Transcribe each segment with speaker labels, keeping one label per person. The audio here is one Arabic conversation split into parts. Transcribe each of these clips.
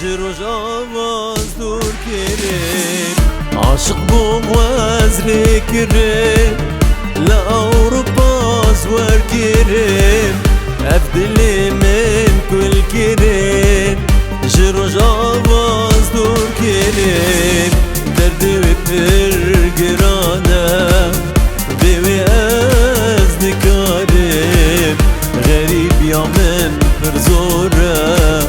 Speaker 1: جروج آواز دور كريم عاشق بوموازري كريم لأوروبا زوار كريم أفضل من كل كريم جروج آواز دور كريم دردي وبرقرانا بيوي أزدي كريم غريب يا من فرزورة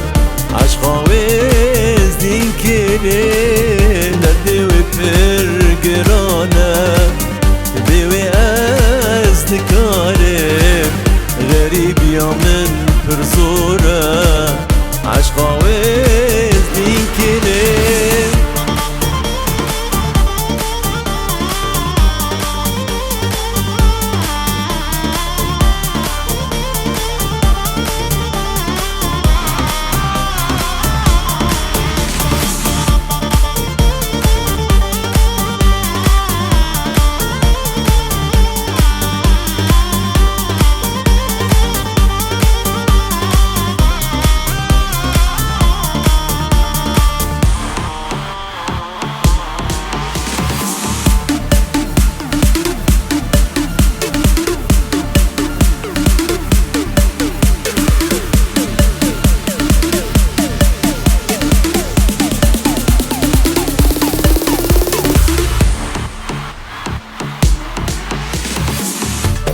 Speaker 1: عشقا وزدين كريم دردي وبرقرانا بيوي أزدي كريم غريب يا من فرزورة عشقا وزدين كريم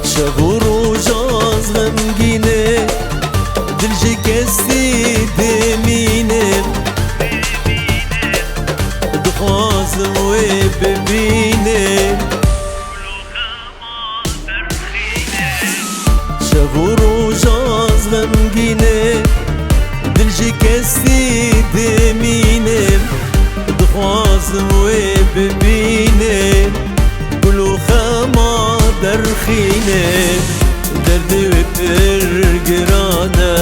Speaker 1: شغور وجاز غمگینه دلجي كستي دمينه دخوازم وببينه شغور وجاز غمگینه دلجي كستي دمينه دخوازم وببينه كلو خما درخينه دردي وبرقرانا